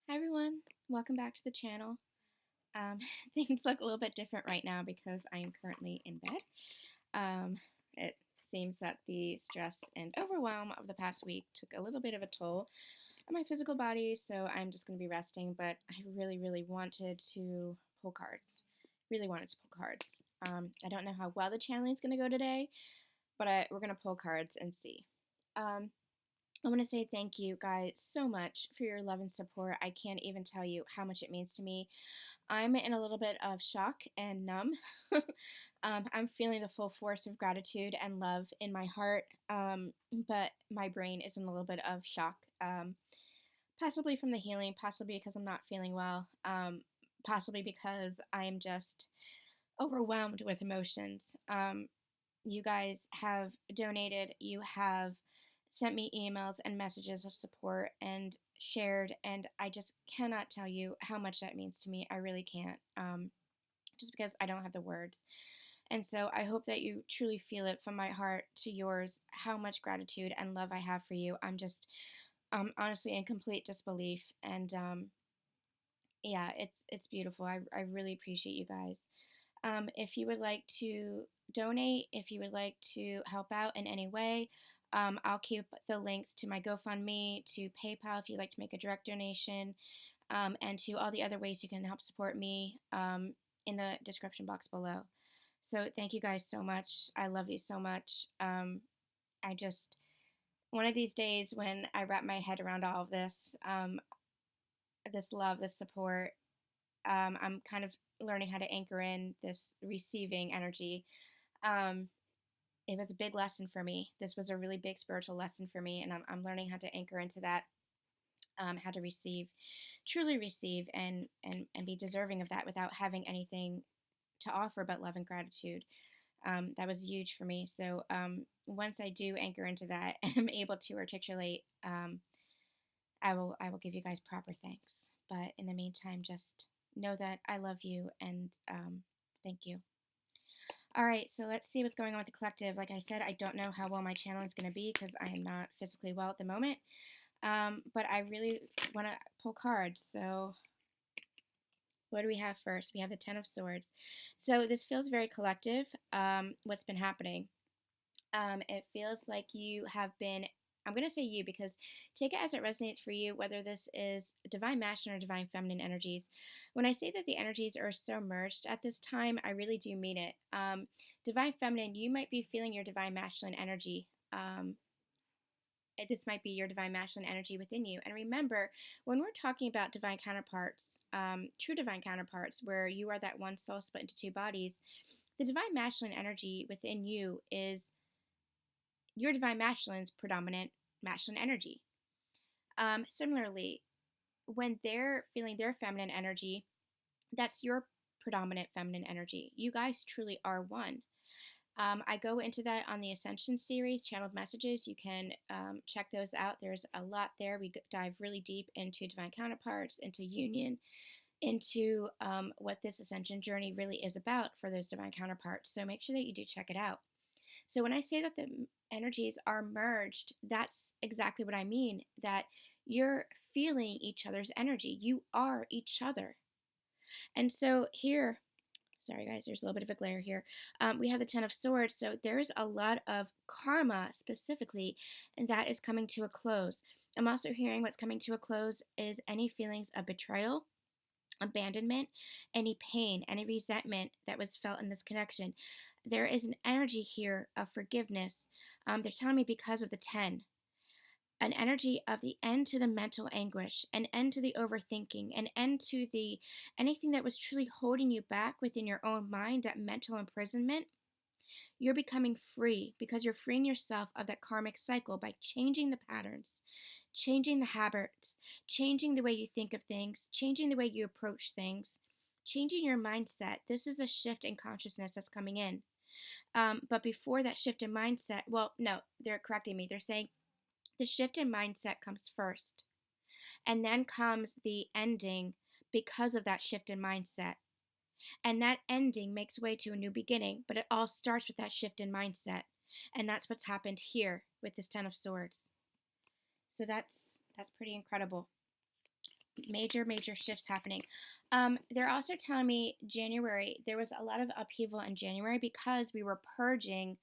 Hi everyone, welcome back to the channel. Um, Things look a little bit different right now because I am currently in bed. It seems that the stress and overwhelm of the past week took a little bit of a toll on my physical body, so I'm just going to be resting, but I really wanted to pull cards. Really wanted to pull cards. I don't know how well the channeling is going to go today, but we're going to pull cards and see. I want to say thank you guys so much for your love and support. I can't even tell you how much it means to me. I'm in a little bit of shock and numb. I'm feeling the full force of gratitude and love in my heart, but my brain is in a little bit of shock, possibly from the healing, possibly because I'm not feeling well, possibly because I'm just overwhelmed with emotions. You guys have donated, you have sent me emails and messages of support and shared, and I just cannot tell you how much that means to me. I really can't, just because I don't have the words. And so I hope that you truly feel it from my heart to yours, how much gratitude and love I have for you. I'm just honestly in complete disbelief, and yeah, it's beautiful. I really appreciate you guys. If you would like to donate, if you would like to help out in any way, I'll keep the links to my GoFundMe, to PayPal if you'd like to make a direct donation, and to all the other ways you can help support me in the description box below. So thank you guys so much. I love you so much. I just, one of these days when I wrap my head around all of this, this love, this support, I'm kind of learning how to anchor in this receiving energy. Um, it was a big lesson for me. This was a really big spiritual lesson for me, and I'm learning how to anchor into that, how to receive, truly receive, and be deserving of that without having anything to offer but love and gratitude. That was huge for me. So once I do anchor into that and I'm able to articulate, I will give you guys proper thanks. But in the meantime, just know that I love you and thank you. All right, so let's see what's going on with the collective. Like I said, I don't know how well my channeling is going to be because I am not physically well at the moment. But I really want to pull cards. So what do we have first? We have the Ten of Swords. So this feels very collective, what's been happening. It feels like you have been, I'm going to say you because take it as it resonates for you, whether this is divine masculine or divine feminine energies. When I say that the energies are so merged at this time, I really do mean it. Divine feminine, you might be feeling your divine masculine energy. This might be your divine masculine energy within you. And remember, when we're talking about divine counterparts, true divine counterparts, where you are that one soul split into two bodies, the divine masculine energy within you is your divine masculine's predominant masculine energy. Similarly, when they're feeling their feminine energy, that's your predominant feminine energy. You guys truly are one. I go into that on the Ascension series, Channeled Messages. You can check those out. There's a lot there. We dive really deep into divine counterparts, into union, into what this Ascension journey really is about for those divine counterparts. So make sure that you do check it out. So when I say that the energies are merged, that's exactly what I mean, that you're feeling each other's energy. You are each other. And so here, sorry guys, there's a little bit of a glare here. We have the Ten of Swords, so there's a lot of karma specifically, and that is coming to a close. I'm also hearing what's coming to a close is any feelings of betrayal, abandonment, any pain, any resentment that was felt in this connection. There is an energy here of forgiveness. They're telling me because of the 10, an energy of the end to the mental anguish, an end to the overthinking, an end to the anything that was truly holding you back within your own mind, that mental imprisonment. You're becoming free because you're freeing yourself of that karmic cycle by changing the patterns, changing the habits, changing the way you think of things, changing the way you approach things, changing your mindset. This is a shift in consciousness that's coming in. But before that shift in mindset, well, no, they're correcting me. They're saying the shift in mindset comes first, and then comes the ending because of that shift in mindset. And that ending makes way to a new beginning, but it all starts with that shift in mindset. And that's what's happened here with this Ten of Swords. So that's pretty incredible. major shifts happening. They're also telling me January, there was a lot of upheaval in January because we were purging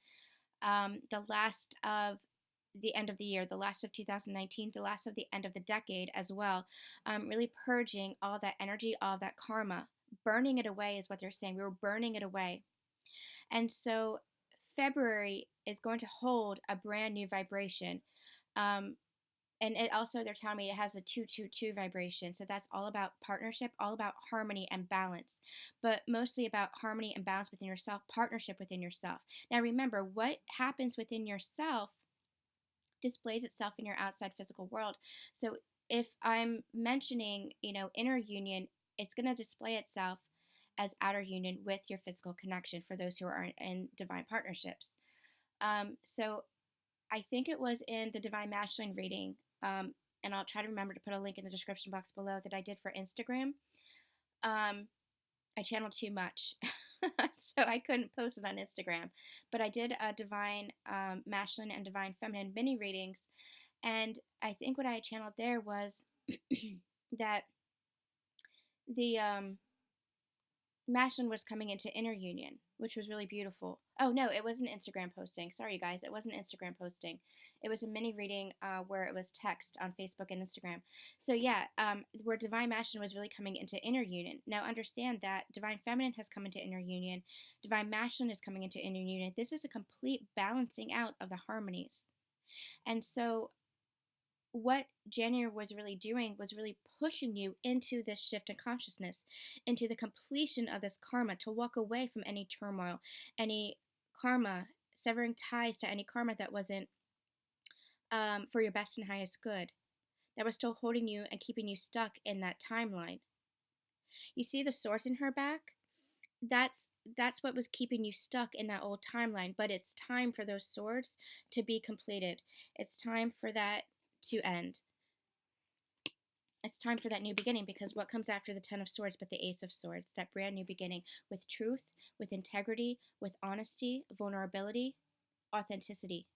the last of the end of the year, the last of 2019, the last of the end of the decade as well. Really purging all that energy, all that karma, burning it away is what they're saying. We were burning it away. And so February is going to hold a brand new vibration. Um, and it also, they're telling me it has a 222 vibration. So that's all about partnership, all about harmony and balance, but mostly about harmony and balance within yourself, partnership within yourself. Now remember, what happens within yourself displays itself in your outside physical world. So if I'm mentioning, inner union, it's going to display itself as outer union with your physical connection for those who are in divine partnerships. So I think it was in the Divine Masculine reading, and I'll try to remember to put a link in the description box below, that I did for Instagram. I channeled too much, so I couldn't post it on Instagram. But I did a Divine Masculine and Divine Feminine mini readings, and I think what I channeled there was that the Mashlin was coming into inner union, which was really beautiful. Oh, no, it wasn't Instagram posting. Sorry, guys. It wasn't Instagram posting. It was a mini reading where it was text on Facebook and Instagram. So, yeah, where Divine Mashlin was really coming into inner union. Now, understand that Divine Feminine has come into inner union. Divine Mashlin is coming into inner union. This is a complete balancing out of the harmonies. And so what January was really doing was really pushing you into this shift in consciousness, into the completion of this karma, to walk away from any turmoil, any karma, severing ties to any karma that wasn't for your best and highest good, that was still holding you and keeping you stuck in that timeline. You see the swords in her back? That's what was keeping you stuck in that old timeline, but it's time for those swords to be completed. It's time for that to end. It's time for that new beginning, because what comes after the Ten of Swords but the Ace of Swords? That brand new beginning with truth, with integrity, with honesty, vulnerability, authenticity,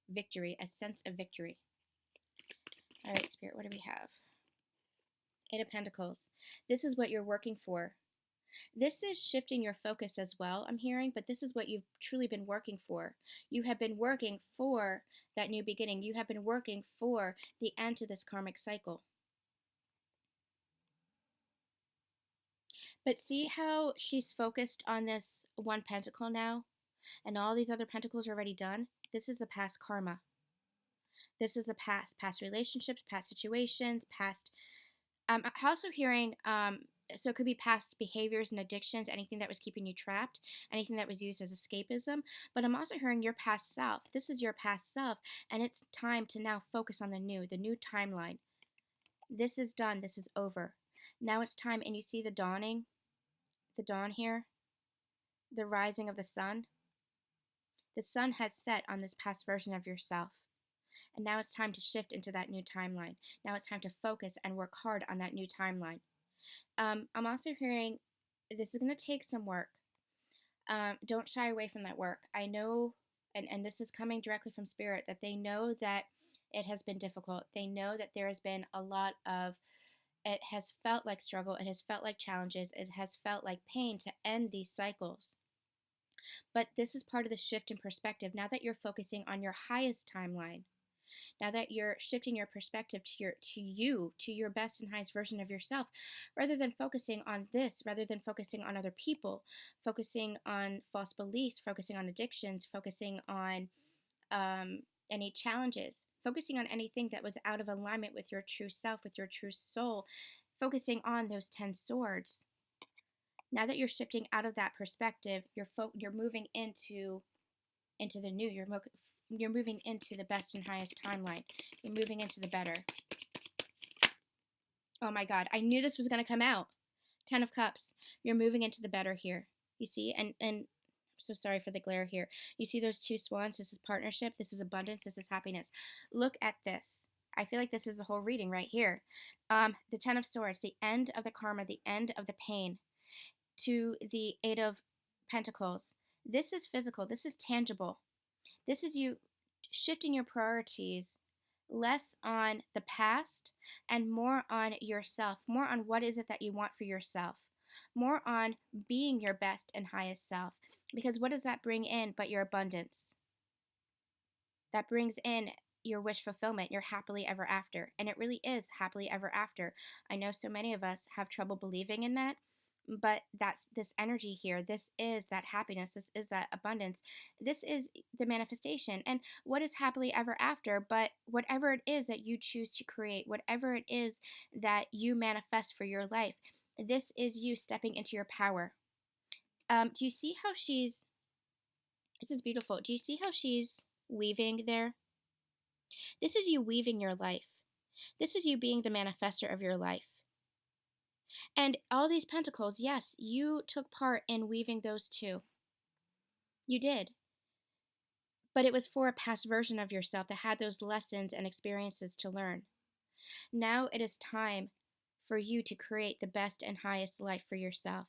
victory, a sense of victory. All right, Spirit, what do we have? Eight of Pentacles. This is what you're working for. This is shifting your focus as well, I'm hearing, but this is what you've truly been working for. You have been working for that new beginning. You have been working for the end to this karmic cycle. But see how she's focused on this one pentacle now, and all these other pentacles are already done? This is the past karma. This is the past relationships, past situations, past. I'm also hearing, so it could be past behaviors and addictions, anything that was keeping you trapped, anything that was used as escapism. But I'm also hearing your past self. This is your past self, and it's time to now focus on the new timeline. This is done. This is over. Now it's time, and you see the dawning, the dawn here, the rising of the sun. The sun has set on this past version of yourself. And now it's time to shift into that new timeline. Now it's time to focus and work hard on that new timeline. I'm also hearing this is going to take some work. Don't shy away from that work. I know, and this is coming directly from Spirit, that they know that it has been difficult. They know that there has been a lot of, it has felt like struggle. It has felt like challenges. It has felt like pain to end these cycles. But this is part of the shift in perspective. Now that you're focusing on your highest timeline, now that you're shifting your perspective to your best and highest version of yourself, rather than focusing on this, rather than focusing on other people, focusing on false beliefs, focusing on addictions, focusing on any challenges, focusing on anything that was out of alignment with your true self, with your true soul, focusing on those 10 swords. Now that you're shifting out of that perspective, you're moving into the new. You're moving into the best and highest timeline. You're moving into the better. Oh my God, I knew this was going to come out. 10 of Cups. You're moving into the better here. You see, and I'm so sorry for the glare here. You see those two swans? This is partnership. This is abundance. This is happiness. Look at this. I feel like this is the whole reading right here. The 10 of Swords, the end of the karma, the end of the pain, to the 8 of Pentacles. This is physical. This is tangible. This is you shifting your priorities less on the past and more on yourself, more on what is it that you want for yourself, more on being your best and highest self. Because what does that bring in but your abundance? That brings in your wish fulfillment, your happily ever after. And it really is happily ever after. I know so many of us have trouble believing in that, but that's this energy here. This is that happiness. This is that abundance. This is the manifestation. And what is happily ever after? But whatever it is that you choose to create, whatever it is that you manifest for your life, this is you stepping into your power. Do you see how this is beautiful. Do you see how she's weaving there? This is you weaving your life. This is you being the manifester of your life. And all these pentacles, yes, you took part in weaving those too. You did. But it was for a past version of yourself that had those lessons and experiences to learn. Now it is time for you to create the best and highest life for yourself.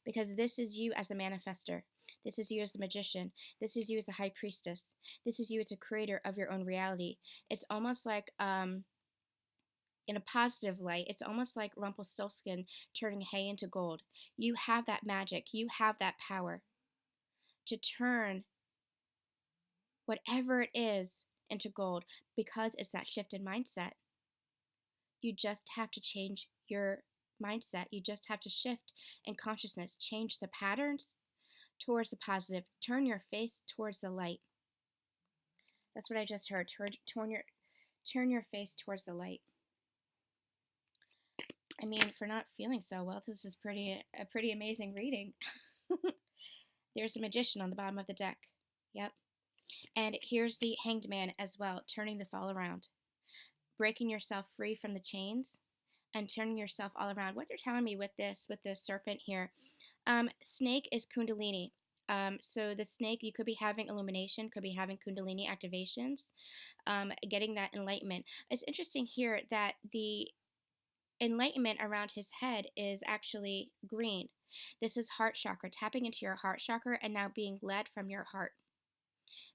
Because this is you as a manifester. This is you as the magician. This is you as the high priestess. This is you as a creator of your own reality. It's almost like, in a positive light, it's almost like Rumpelstiltskin turning hay into gold. You have that magic. You have that power to turn whatever it is into gold because it's that shift in mindset. You just have to change your mindset. You just have to shift in consciousness, change the patterns towards the positive. Turn your face towards the light. That's what I just heard. Turn your face towards the light. I mean, for not feeling so well, this is a pretty amazing reading. There's a magician on the bottom of the deck. Yep. And here's the Hanged Man as well, turning this all around. Breaking yourself free from the chains and turning yourself all around. What they're telling me with this serpent here, snake is Kundalini. So the snake, you could be having illumination, could be having Kundalini activations, getting that enlightenment. It's interesting here that the enlightenment around his head is actually green. This is heart chakra, tapping into your heart chakra and now being led from your heart,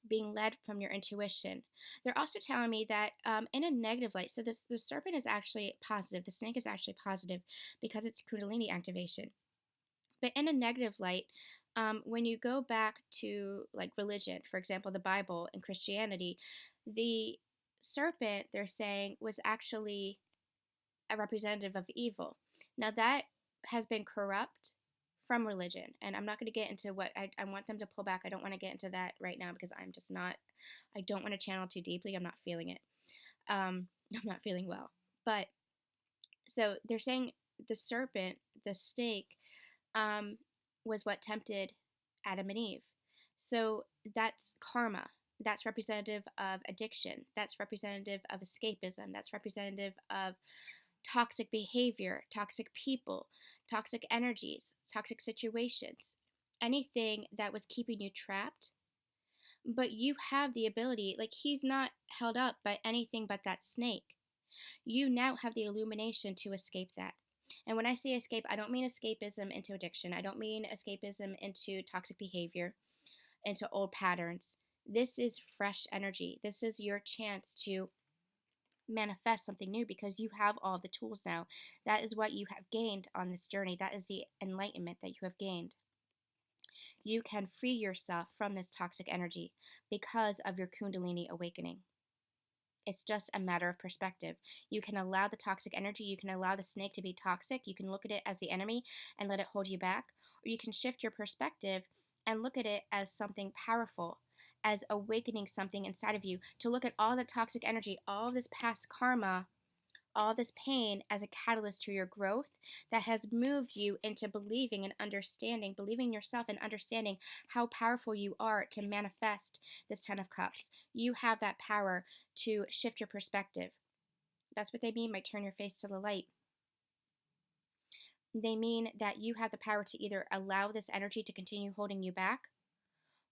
being led from your intuition. They're also telling me that in a negative light, so the serpent is actually positive, the snake is actually positive because it's Kundalini activation. But in a negative light, when you go back to like religion, for example, the Bible and Christianity, the serpent, they're saying, was actually a representative of evil. Now that has been corrupt from religion, and I'm not going to get into what I want them to pull back. I don't want to get into that right now because I'm just not, I don't want to channel too deeply. I'm not feeling it. I'm not feeling well. But so they're saying the serpent, the snake, was what tempted Adam and Eve. So that's karma. That's representative of addiction. That's representative of escapism. That's representative of toxic behavior, toxic people, toxic energies, toxic situations, anything that was keeping you trapped. But you have the ability, like he's not held up by anything but that snake. You now have the illumination to escape that. And when I say escape, I don't mean escapism into addiction. I don't mean escapism into toxic behavior, into old patterns. This is fresh energy. This is your chance to manifest something new because you have all the tools now. That is what you have gained on this journey. That is the enlightenment that you have gained. You can free yourself from this toxic energy because of your Kundalini awakening. It's just a matter of perspective. You can allow the toxic energy, you can allow the snake to be toxic, you can look at it as the enemy and let it hold you back, or you can shift your perspective and look at it as something powerful, as awakening something inside of you, to look at all the toxic energy, all this past karma, all this pain as a catalyst to your growth that has moved you into believing and understanding, believing yourself and understanding how powerful you are to manifest this 10 of Cups. You have that power to shift your perspective. That's what they mean by turn your face to the light. They mean that you have the power to either allow this energy to continue holding you back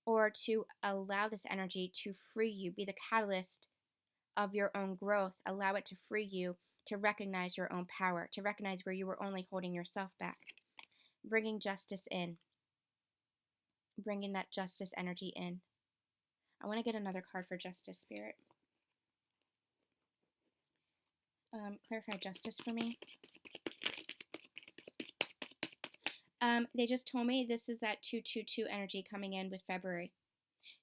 or to allow this energy to free you, be the catalyst of your own growth, allow it to free you to recognize your own power, to recognize where you were only holding yourself back. Bringing justice in, bringing that justice energy in. I want to get another card for justice, Spirit. Clarify justice for me. They just told me this is that 222 energy coming in with February.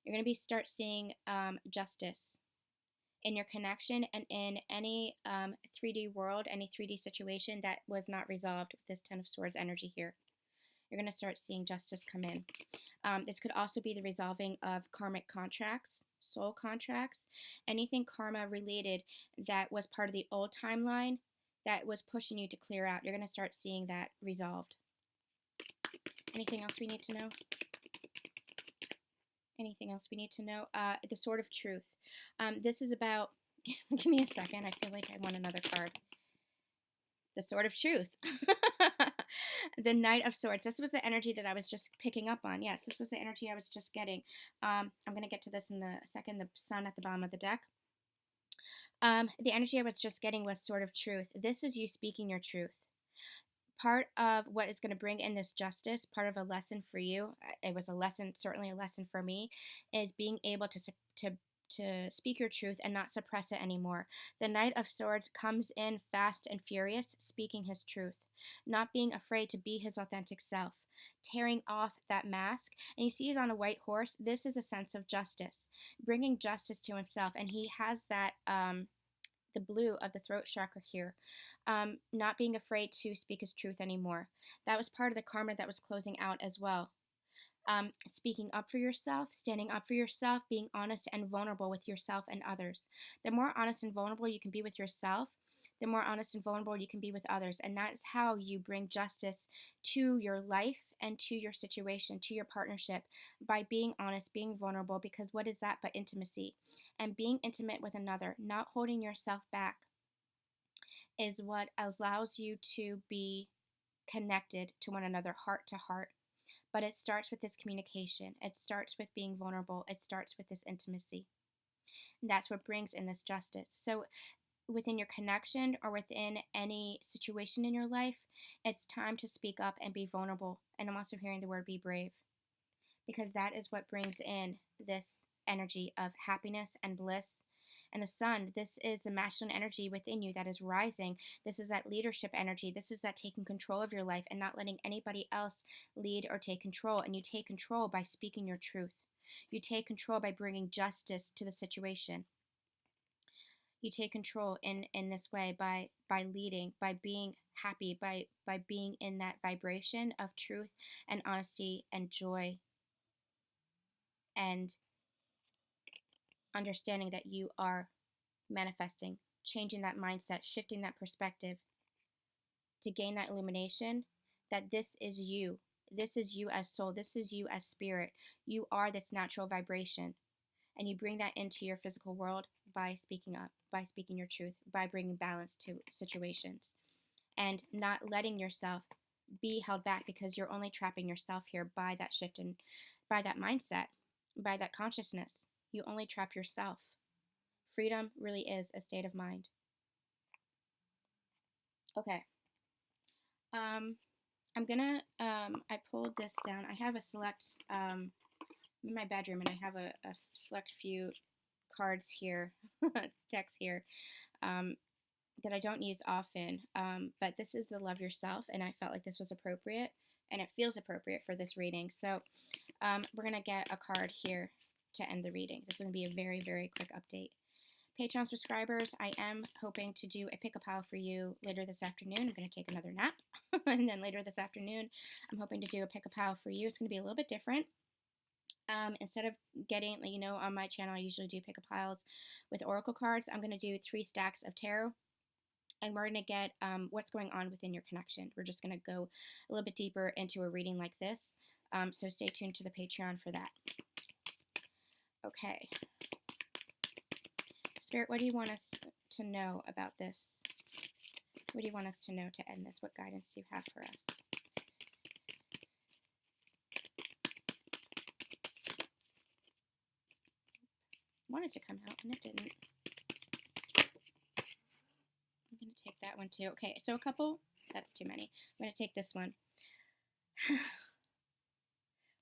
You're going to start seeing justice in your connection and in any 3D world, any 3D situation that was not resolved with this Ten of Swords energy here. You're going to start seeing justice come in. This could also be the resolving of karmic contracts, soul contracts, anything karma related that was part of the old timeline that was pushing you to clear out. You're going to start seeing that resolved. Anything else we need to know? Anything else we need to know? The Sword of Truth. This is about, give me a second, I feel like I want another card. The Sword of Truth. The Knight of Swords. This was the energy that I was just picking up on. Yes, this was the energy I was just getting. I'm going to get to this in a second. The Sun at the bottom of the deck. The energy I was just getting was Sword of Truth. This is you speaking your truth. Part of what is going to bring in this justice, part of a lesson for you, it was a lesson, certainly a lesson for me, is being able to speak your truth and not suppress it anymore. The Knight of Swords comes in fast and furious, speaking his truth, not being afraid to be his authentic self, tearing off that mask. And you see he's on a white horse. This is a sense of justice, bringing justice to himself. And he has that, the blue of the throat chakra here, not being afraid to speak his truth anymore. That was part of the karma that was closing out as well. Speaking up for yourself, standing up for yourself, being honest and vulnerable with yourself and others. The more honest and vulnerable you can be with yourself, the more honest and vulnerable you can be with others. And that's how you bring justice to your life and to your situation, to your partnership, by being honest, being vulnerable, because what is that but intimacy? And being intimate with another, not holding yourself back, is what allows you to be connected to one another, heart to heart. But it starts with this communication. It starts with being vulnerable. It starts with this intimacy. And that's what brings in this justice. So within your connection or within any situation in your life, it's time to speak up and be vulnerable. And I'm also hearing the word be brave, because that is what brings in this energy of happiness and bliss. And the Sun, this is the masculine energy within you that is rising. This is that leadership energy. This is that taking control of your life and not letting anybody else lead or take control. And you take control by speaking your truth. You take control by bringing justice to the situation. You take control in this way by leading, by being happy, by being in that vibration of truth and honesty and joy, and understanding that you are manifesting, changing that mindset, shifting that perspective to gain that illumination that this is you. This is you as soul. This is you as spirit. You are this natural vibration. And you bring that into your physical world by speaking up, by speaking your truth, by bringing balance to situations, and not letting yourself be held back, because you're only trapping yourself here by that shift and by that mindset, by that consciousness. You only trap yourself. Freedom really is a state of mind. Okay. I'm gonna, I pulled this down. I have a select, in my bedroom, and I have a select few cards here, decks here, that I don't use often. But this is the Love Yourself, and I felt like this was appropriate, and it feels appropriate for this reading. So we're gonna get a card here to end the reading. This is gonna be a very, very quick update. Patreon subscribers, I am hoping to do a pick-a-pile for you later this afternoon. I'm going to take another nap. And then later this afternoon, I'm hoping to do a pick-a-pile for you. It's going to be a little bit different. Instead of getting, you know, on my channel, I usually do pick-a-piles with oracle cards. I'm going to do 3 stacks of tarot. And we're going to get what's going on within your connection. We're just going to go a little bit deeper into a reading like this. So stay tuned to the Patreon for that. Okay. Spirit, what do you want us to know about this? What do you want us to know to end this? What guidance do you have for us? I wanted to come out and it didn't. I'm going to take that one too. Okay, so a couple. That's too many. I'm going to take this one.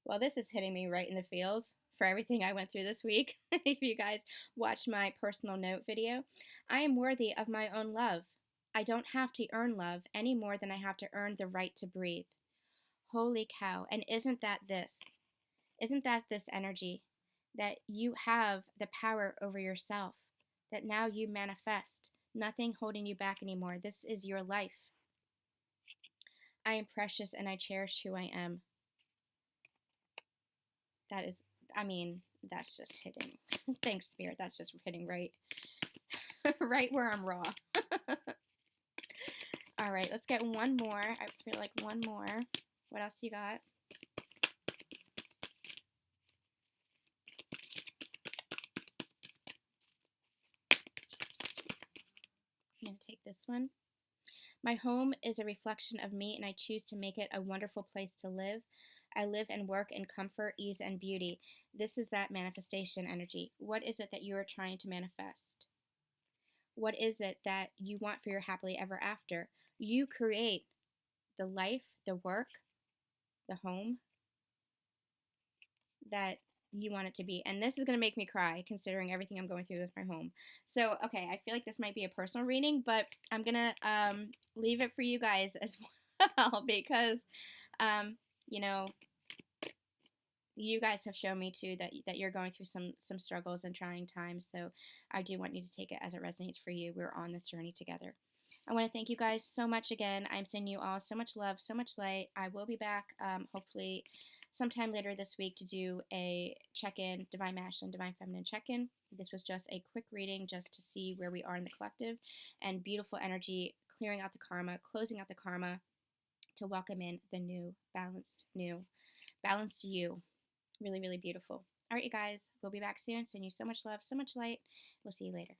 Well, this is hitting me right in the feels. for everything I went through this week. If you guys watched my personal note video, I am worthy of my own love. I don't have to earn love any more than I have to earn the right to breathe. Holy cow. And isn't that this? Isn't that this energy? That you have the power over yourself, that now you manifest, nothing holding you back anymore. This is your life. I am precious and I cherish who I am. That is, I mean, that's just hitting. Thanks, Spirit. That's just hitting right, right where I'm raw. All right, let's get one more. I feel like one more. What else you got? I'm going to take this one. My home is a reflection of me, and I choose to make it a wonderful place to live. I live and work in comfort, ease, and beauty. This is that manifestation energy. What is it that you are trying to manifest? What is it that you want for your happily ever after? You create the life, the work, the home that you want it to be. And this is going to make me cry considering everything I'm going through with my home. So, okay, I feel like this might be a personal reading, but I'm going to leave it for you guys as well because, you know, you guys have shown me too that you're going through some struggles and trying times. So I do want you to take it as it resonates for you. We're on this journey together. I want to thank you guys so much again. I'm sending you all so much love, so much light. I will be back hopefully sometime later this week to do a check-in, Divine Masculine, Divine Feminine check-in. This was just a quick reading just to see where we are in the collective and beautiful energy, clearing out the karma, closing out the karma to welcome in the new, balanced you. Really, really beautiful. All right, you guys, we'll be back soon. Send you so much love, so much light. We'll see you later.